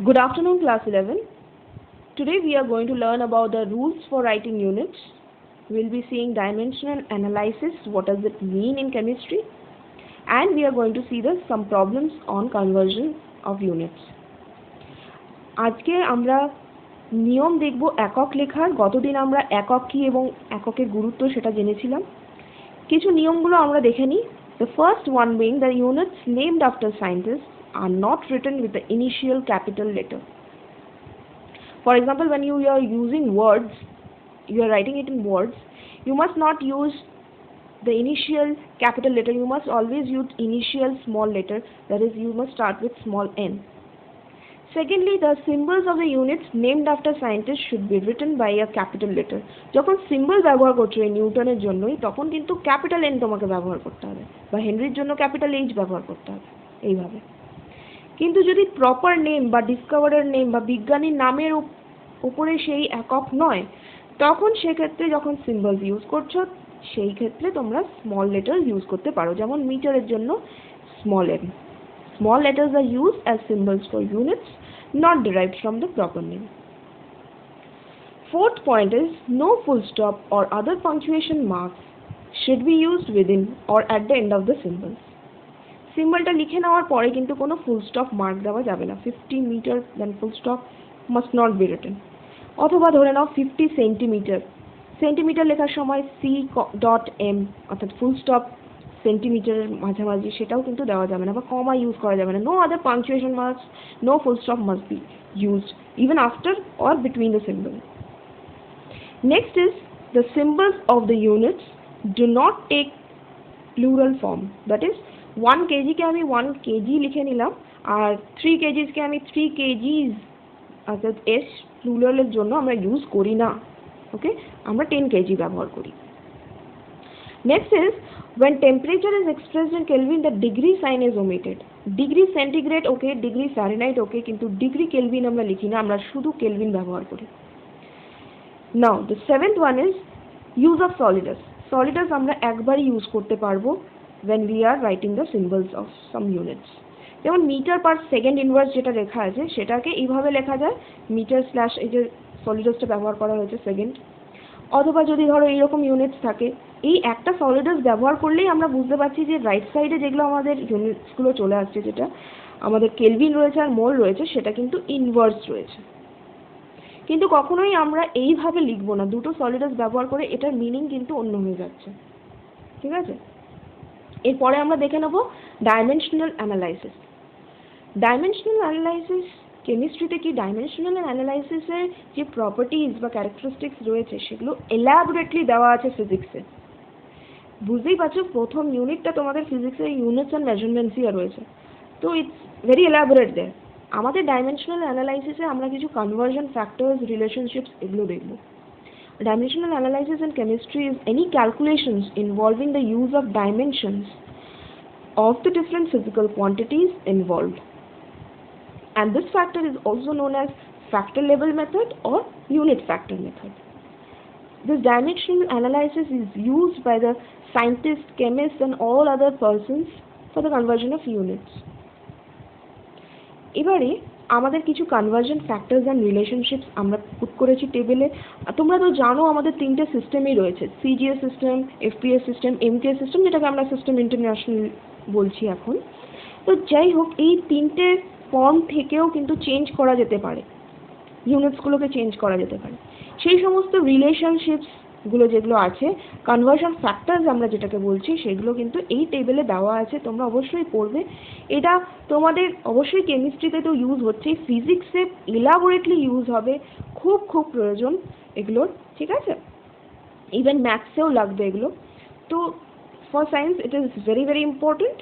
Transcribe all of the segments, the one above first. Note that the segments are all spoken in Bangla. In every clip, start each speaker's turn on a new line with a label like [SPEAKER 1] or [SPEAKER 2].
[SPEAKER 1] Good afternoon, class 11. Today we are going to learn about the rules for writing units. We'll be seeing dimensional analysis, what does it mean in chemistry, and we are going to see some problems on conversion of units. আজকে আমরা নিয়ম দেখব একক লেখার। গতদিন আমরা একক কি এবং এককের গুরুত্ব সেটা জেনেছিলাম। কিছু নিয়মগুলো আমরা দেখে নিই। The first one being the units named after scientists are not written with the initial capital letter. For example, when you are using words, you are writing it in words, you must not use the initial capital letter. You must always use initial small letter, that is, you must start with small n. Secondly, the symbols of the units named after scientists should be written by a capital letter. যখন সিম্বল ব্যবহার করছো এই নিউটনের জন্যই, তখন কিন্তু ক্যাপিটাল এন তোমাকে ব্যবহার করতে হবে, বা হেনরির জন্য ক্যাপিটাল এইচ ব্যবহার করতে হবে, এইভাবে। কিন্তু যদি প্রপার নেম বা ডিসকভারের নেম বা বিজ্ঞানীর নামের উপরে সেই একক নয়, তখন সেক্ষেত্রে যখন সিম্বলস ইউজ করছো সেই ক্ষেত্রে তোমরা স্মল লেটার ইউজ করতে পারো। যেমন মিটারের জন্য small N. Small letters are used as symbols for units not derived from the proper name. Fourth point is no full stop or other punctuation marks should be used within or at the end of the symbols. সিম্বলটা লিখে নেওয়ার পরে কিন্তু কোনো ফুল স্টপ মার্ক দেওয়া যাবে না। 50 metre then full stop must not be written. অথবা ধরে নাও 50 সেন্টিমিটার, সেন্টিমিটার লেখার সময় C.M অর্থাৎ ফুল স্টপ সেন্টিমিটারের মাঝামাঝি সেটাও কিন্তু দেওয়া যাবে না, বা কমা ইউজ করা যাবে না। No other punctuation marks, no full stop must be used even after or between the symbol. Next is the symbols of the units do not take plural form. That is 1 kg কে আমি 1 kg লিখে নিলাম, আর 3 kgs কে আমি 3 kgs অর্থাৎ s প্লুরালের জন্য আমরা ইউজ করি না। ওকে, আমরা 10 kg ব্যবহার করি। Next is when temperature is expressed in Kelvin, the degree sign is omitted. Degree centigrade okay, degree Fahrenheit okay, কিন্তু degree Kelvin আমরা লিখি না, আমরা শুধু Kelvin ব্যবহার করি। Now the seventh one is use of solidus. Solidus আমরা একবারই ইউজ করতে পারবো when we are writing the symbols of some units. যেমন মিটার পার সেকেন্ড ইনভার্স যেটা লেখা আছে সেটাকে এইভাবে লেখা যায়, মিটার স্ল্যাশ এই যে সলিডাসটা ব্যবহার করা হয়েছে সেকেন্ড। অথবা যদি ধরো এইরকম ইউনিটস থাকে, এই একটা সলিডাস ব্যবহার করলেই আমরা বুঝতে পারছি যে রাইট সাইডে যেগুলো আমাদের ইউনিটসগুলো চলে আসছে, যেটা আমাদের কেলভিন রয়েছে আর মোল রয়েছে, সেটা কিন্তু ইনভার্স রয়েছে। কিন্তু কখনোই আমরা এইভাবে লিখবো না, দুটো সলিডাস ব্যবহার করে এটার মিনিং কিন্তু অন্য হয়ে যাচ্ছে। ঠিক আছে, এরপরে আমরা দেখে নেব ডাইমেনশনাল অ্যানালাইসিস। ডাইমেনশনাল অ্যানালাইসিস কেমিস্ট্রিতে কি, ডাইমেনশনাল অ্যানালাইসিসের যে প্রপার্টিজ বা ক্যারেক্টারিস্টিক্স রয়েছে সেগুলো এলাবোরেটলি দেওয়া আছে ফিজিক্সে। বুঝতেই পারছো, প্রথম ইউনিটটা তোমাদের ফিজিক্সের ইউনিটস অ্যান্ড মেজারমেন্টসই রয়েছে, তো ইটস ভেরি এলাবোরেট দেয়ার। আমাদের ডাইমেনশনাল অ্যানালাইসিসে আমরা কিছু কনভার্জন ফ্যাক্টরস, রিলেশনশিপস এগুলো দেখব। Dimensional analysis in chemistry is any calculations involving the use of dimensions of the different physical quantities involved. And this factor is also known as factor level method or unit factor method. This dimensional analysis is used by the scientists, chemists and all other persons for the conversion of units. এবারে আমাদের কিছু কনভার্জন ফ্যাক্টরস অ্যান্ড রিলেশনশিপস আমরা পুট করেছি টেবিলে। তোমরা তো জানো আমাদের তিনটে সিস্টেমই রয়েছে, CGS system, FPS system, MTS system, যেটাকে আমরা সিস্টেম ইন্টারন্যাশনাল বলছি এখন। তো যাই হোক, এই তিনটে ফর্ম থেকেও কিন্তু চেঞ্জ করা যেতে পারে, ইউনিটসগুলোকে চেঞ্জ করা যেতে পারে। সেই সমস্ত রিলেশনশিপসগুলো যেগুলো আছে, কনভার্সন ফ্যাক্টরস আমরা যেটাকে বলছি, সেগুলো কিন্তু এই টেবিলে দেওয়া আছে, তোমরা অবশ্যই পড়বে। এটা তোমাদের অবশ্যই কেমিস্ট্রিতে তো ইউজ হচ্ছে, ফিজিক্সে এলাবোরেটলি ইউজ হবে, খুব খুব প্রয়োজন এগুলোর। ঠিক আছে, ইভেন ম্যাথসেও লাগবে এগুলো। তো for science it is very very important,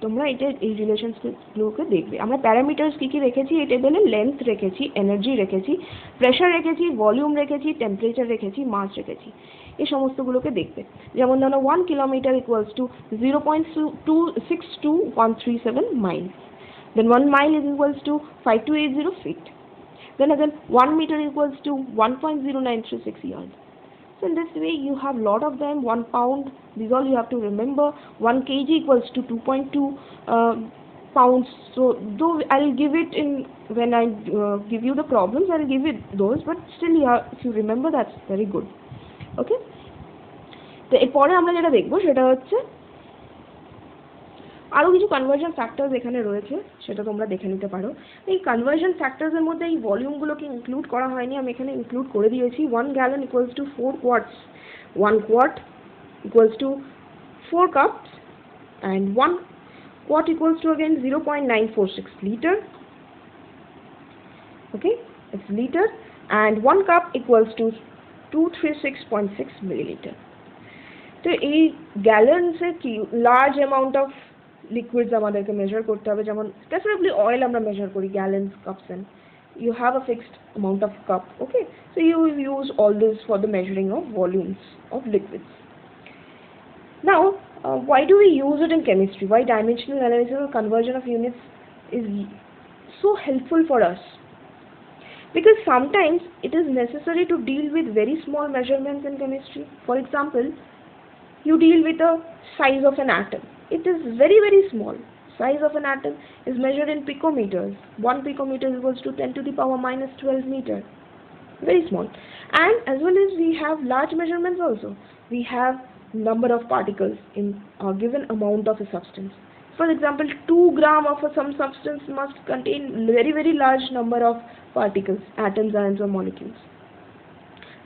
[SPEAKER 1] তোমরা এই রিলেশনসগুলোকে দেখবে। আমরা প্যারামিটার্স কী কী রেখেছি এই টেবিলে, লেন্থ রেখেছি, এনার্জি রেখেছি, প্রেশার রেখেছি, ভলিউম রেখেছি, টেম্পারেচার রেখেছি, মাস রেখেছি, এই সমস্তগুলোকে দেখবে। যেমন ধরো 1 kilometre equals to 0.62137 miles, then 1 mile is equals to 5280 feet, then again 1 meter equals to 1.0936 yards. So in this way you have lot of them. 1 pound, these all you have to remember. 1 kg equals to 2.2 pounds. So though I'll give it in when I give you the problems, I'll give it those, but still, yeah, if you remember, that's very good. Okay, তো এরপরে আমরা যেটা দেখবো সেটা হচ্ছে আরও কিছু কনভার্জন ফ্যাক্টরস এখানে রয়েছে, সেটা তোমরা দেখে নিতে পারো। এই কনভার্জন ফ্যাক্টরসের মধ্যে এই ভলিউমগুলোকে ইনক্লুড করা হয়নি, আমি এখানে ইনক্লুড করে দিয়েছি। 1 gallon equals to 4 quarts, 1 quart equals to 4 cups, and 1 quart equals to again 0.946 liter. Okay, it's liter, and 1 cup equals to 236.6 milliliter. তো এই গ্যালনসে কি লার্জ অ্যামাউন্ট অফ লিকুইডস আমাদেরকে মেজার করতে হবে, যেমন স্পেসিফিকলি অয়েল আমরা মেজার করি gallons, cups, and you have a fixed amount of cup. Okay, so you will use all this for the measuring of volumes of liquids. Now, why do we use it in chemistry? Why dimensional analysis or conversion of units is so helpful for us? Because sometimes it is necessary to deal with very small measurements in chemistry. For example, you deal with the size of an atom. It is very, very small. Size of an atom is measured in picometers. 1 picometer equals to 10 to the power minus 12 meter. Very small. And as well as we have large measurements also. We have number of particles in a given amount of a substance. For example, 2 gram of some substance must contain very, very large number of particles, atoms, ions or molecules.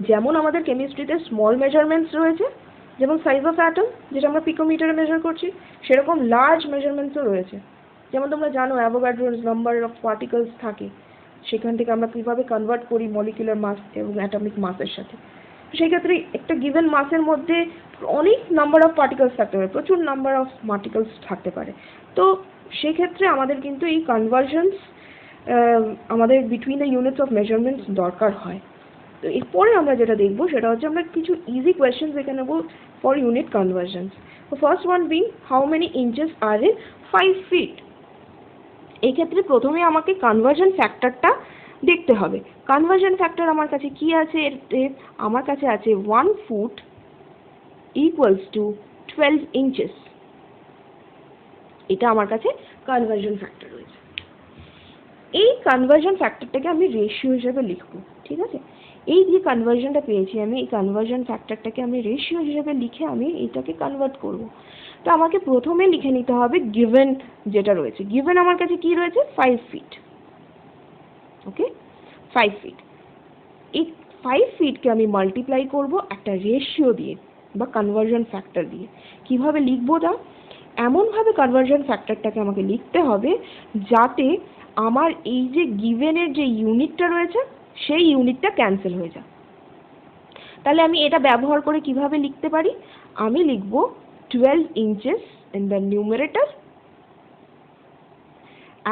[SPEAKER 1] যেমন আমাদের কেমিস্ট্রিতে স্মল মেজারমেন্টস রয়েছে, যেমন সাইজ অফ অ্যাটম যেটা আমরা পিকোমিটারে মেজার করছি, সেরকম লার্জ মেজারমেন্টসও রয়েছে। যেমন তোমরা জানো অ্যাভোগাড্রোর নাম্বার অফ পার্টিকলস থাকে, সেখান থেকে আমরা কীভাবে কনভার্ট করি মলিকুলার মাস এবং অ্যাটমিক মাসের সাথে। সেই ক্ষেত্রে একটা গিভেন মাসের মধ্যে অনেক নাম্বার অফ পার্টিকলস থাকতে পারে, প্রচুর নাম্বার অফ পার্টিকলস থাকতে পারে। তো সেক্ষেত্রে আমাদের কিন্তু এই কনভার্জনস আমাদের between the units of measurements দরকার হয়। তো এরপরে আমরা যেটা দেখবো সেটা হচ্ছে আমরা কিছু ইজি কোয়েশ্চেন্স দেখে নেব ফর ইউনিট কনভার্জনস। তো first one being how many inches are in 5 feet। এই ক্ষেত্রে প্রথমে আমাকে কনভার্জন ফ্যাক্টরটা দেখতে হবে। কনভার্জন ফ্যাক্টর আমার কাছে কি আছে, আমার কাছে আছে 1 foot ইকুয়ালস টু 12 inches। এটা আমার কাছে কনভার্জন ফ্যাক্টর রয়েছে। এই কনভার্জন ফ্যাক্টরটাকে আমি রেশিও হিসেবে লিখবো, ঠিক আছে। এই যে কনভার্জনটা পেয়েছি আমি, এই কনভার্জন ফ্যাক্টরটাকে আমি রেশিও হিসেবে লিখে আমি এইটাকে কনভার্ট করব। তো আমাকে প্রথমে লিখে নিতে হবে গিভেন যেটা রয়েছে। গিভেন আমার কাছে কি রয়েছে, 5 feet। ওকে, 5 feet। এই 5 feetকে আমি মাল্টিপ্লাই করব একটা রেশিও দিয়ে বা কনভার্জন ফ্যাক্টর দিয়ে। কিভাবে লিখবো তা, এমনভাবে কনভার্জন ফ্যাক্টরটাকে আমাকে লিখতে হবে যাতে আমার এই যে গিভেনের যে ইউনিটটা রয়েছে সেই ইউনিটটা ক্যান্সেল হয়ে যায়। তাহলে আমি এটা ব্যবহার করে কিভাবে লিখতে পারি, আমি লিখব 12 inches in the numerator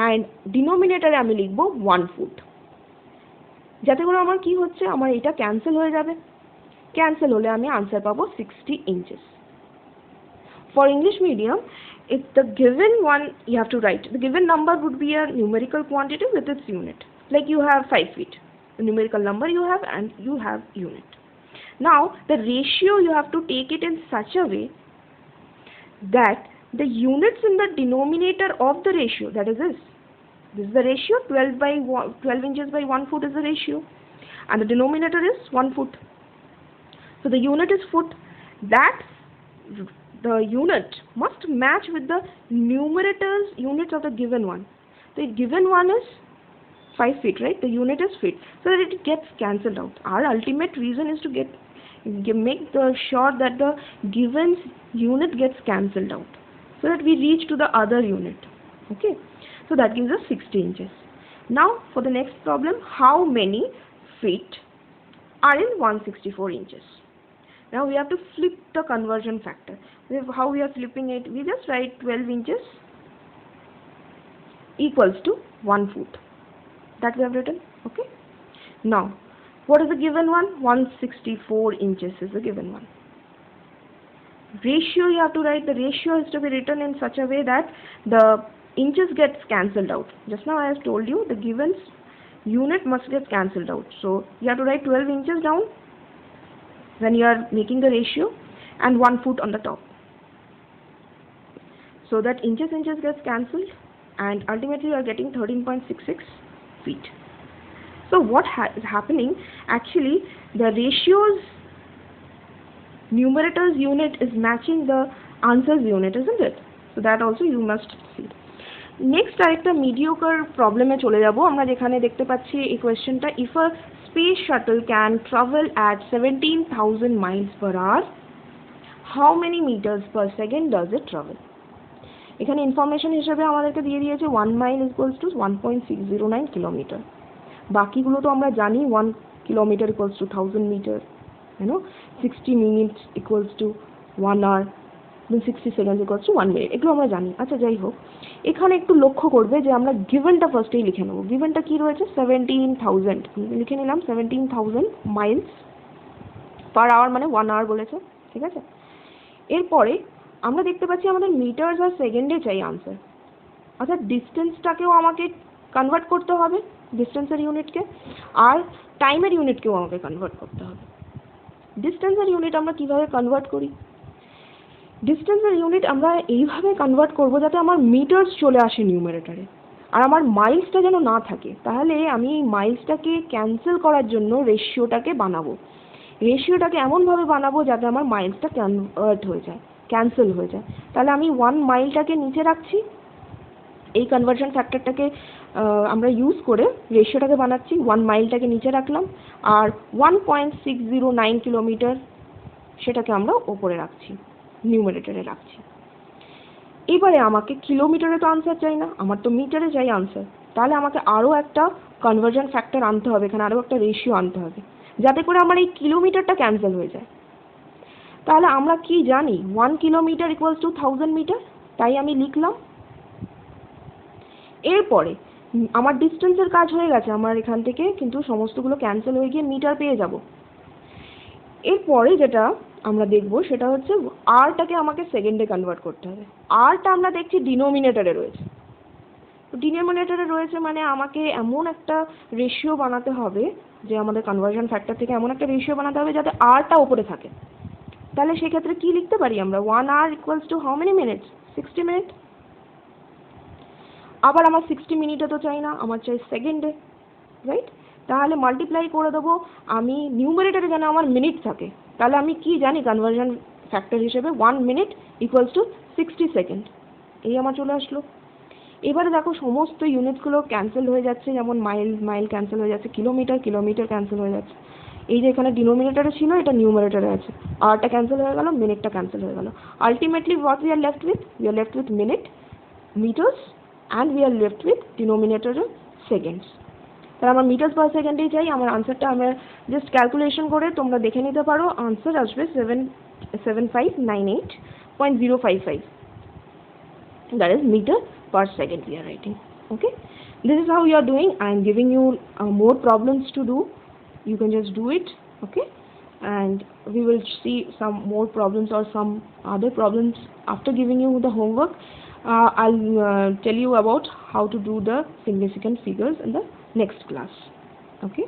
[SPEAKER 1] and denominator আমি লিখব 1 foot। যাতে করে আমার কি হচ্ছে, আমার এটা ক্যান্সেল হয়ে যাবে। ক্যান্সেল হলে আমি আনসার পাবো 60 inches। For English medium, if the given one you have to write, the given number would be a numerical quantity with its unit. Like you have 5 feet, the numerical number you have and you have unit. Now the ratio you have to take it in such a way that the units in the denominator of the ratio, that is this is the ratio, 12 inches by 1 foot is the ratio, and the denominator is 1 foot. So the unit is foot. That the unit must match with the numerators units of the given one. The given one is 5 feet, right? The unit is feet, so that it gets cancelled out. Our ultimate reason is to make sure that the given unit gets cancelled out, so that we reach to the other unit. Okay, so that gives us 60 inches. Now for the next problem, how many feet are in 164 inches? Now we have to flip the conversion factor. How we are flipping it, we just write 12 inches equals to 1 foot. That we have written. Okay, now what is the given one? 164 inches is the given one. Ratio, you have to write, the ratio is to be written in such a way that the inches gets cancelled out. Just now I have told you the given unit must get cancelled out, so you have to write 12 inches down when you are making the ratio and 1 foot on the top, so that inches gets cancelled and ultimately you are getting 13.66 feet. So what is happening, actually the ratios numerator's unit is matching the answer's unit, isn't it? So that also you must see. Next আরেকটা মিডিওকার প্রবলেমে চলে যাব আমরা, যেখানে দেখতে পাচ্ছি এই কোয়েশ্চেনটা, if a space shuttle can travel at 17,000 miles per hour, how many metres per second does it travel? এখানে ইনফরমেশন হিসেবে আমাদেরকে দিয়ে দিয়েছে 1 mile ইকুয়ালস টু 1.609 কিলোমিটার। বাকিগুলো তো আমরা জানি, 1 kilometre equals to 1000 metre, 60 minutes equals to 1 hour, 60 seconds equals to 1 minute, এগুলো আমরা জানি। আচ্ছা যাই হোক, এখানে একটু লক্ষ্য করবে যে আমরা গিভেনটা ফার্স্টেই লিখে নেব। গিভেনটা কি রয়েছে, 17,000 লিখে নিলাম, 17,000 miles পার আওয়ার মানে 1 hour বলেছে, ঠিক আছে। এরপরে আমরা দেখতে পাচ্ছি আমাদের মিটার্স আর সেকেন্ডে চাই আনসার, অর্থাৎ ডিস্টেন্সটাকেও আমাকে কনভার্ট করতে হবে, ডিস্টেন্সের ইউনিটকে, আর টাইমের ইউনিটকেও আমাকে কনভার্ট করতে হবে। ডিস্টেন্সের ইউনিট আমরা কিভাবে কনভার্ট করি? ডিস্টেন্সের ইউনিট আমরা এইভাবে কনভার্ট করব যাতে আমার মিটার্স চলে আসে নিউমারেটরে, আর আমার মাইলসটা যেন না থাকে। তাহলে আমি এই মাইলসটাকে ক্যান্সেল করার জন্য রেশিওটাকে বানাবো। রেশিওটাকে এমনভাবে বানাবো যাতে আমার মাইলসটা কনভার্ট হয়ে যায়, ক্যান্সেল হয়ে যায়। তাহলে আমি 1 মাইলটাকে নিচে রাখছি, এই কনভার্সন ফ্যাক্টরটাকে আমরা ইউজ করে রেশিওটাকে বানাচ্ছি। 1 মাইলটাকে নিচে রাখলাম, আর 1.609 কিলোমিটার সেটাকে আমরা ওপরে রাখছি, নিউমারেটরে রাখছি। এবারে আমাকে কিলোমিটারে তো আনসার চাই না, আমার তো মিটারে চাই আনসার। তাহলে আমাকে আরও একটা কনভার্জন ফ্যাক্টর আনতে হবে, এখানে আরও একটা রেশিও আনতে হবে, যাতে করে আমার এই কিলোমিটারটা ক্যান্সেল হয়ে যায়। তাহলে আমরা কি জানি, 1 কিলোমিটার ইকুয়ালস টু 1000 মিটার, তাই আমি লিখলাম। এরপরে আমার ডিস্টেন্সের কাজ হয়ে গেছে, আমার এখান থেকে কিন্তু সমস্তগুলো ক্যান্সেল হয়ে গিয়ে মিটার পেয়ে যাব। এরপরে যেটা আমরা দেখব সেটা হচ্ছে আরটাকে আমাকে সেকেন্ডে কনভার্ট করতে হবে। আরটা আমরা দেখছি ডিনোমিনেটরে রয়েছে, ডিনোমিনেটরে রয়েছে মানে আমাকে এমন একটা রেশিও বানাতে হবে, যে আমাদের কনভার্জন ফ্যাক্টর থেকে এমন একটা রেশিও বানাতে হবে যাতে আরটা উপরে থাকে। তাহলে সেক্ষেত্রে কি লিখতে পারি আমরা, 1 hour equals to how many minutes, 60 minute. আবার আমার 60 মিনিটে তো চাই না, আমার চাই সেকেন্ডে, রাইট? তাহলে মাল্টিপ্লাই করে দেবো আমি নিউমারেটরে যেন আমার মিনিট থাকে। তাহলে আমি কি জানি কনভার্জন ফ্যাক্টর হিসেবে, 1 মিনিট ইকুয়ালস টু 60 সেকেন্ড, এই আমার চলে আসলো। এবারে দেখো সমস্ত ইউনিটসগুলো ক্যান্সেল হয়ে যাচ্ছে, যেমন মাইল ক্যান্সেল হয়ে যাচ্ছে, কিলোমিটার ক্যান্সেল হয়ে যাচ্ছে। এই যে এখানে ডিনোমিনেটরে ছিল, এটা নিউমারেটরে আছে, আরটা ক্যান্সেল হয়ে গেল, মিনিটটা ক্যান্সেল হয়ে গেল। Ultimately what we are left with minute, meters, and we are left with ডিনোমিনেটরে সেকেন্ডস। তাহলে আমার মিটার্স পার সেকেন্ডেই চাই। আমার আনসারটা আমরা জাস্ট ক্যালকুলেশন করে তোমরা দেখে নিতে পারো, আনসার আসবে 7598.055, that is meter per second we are writing. Okay, this is how you are doing. I am giving you more problems to do, you can just do it. Okay, and we will see some more problems or some other problems after giving you the homework. I'll tell you about how to do the significant figures in the next class. Okay.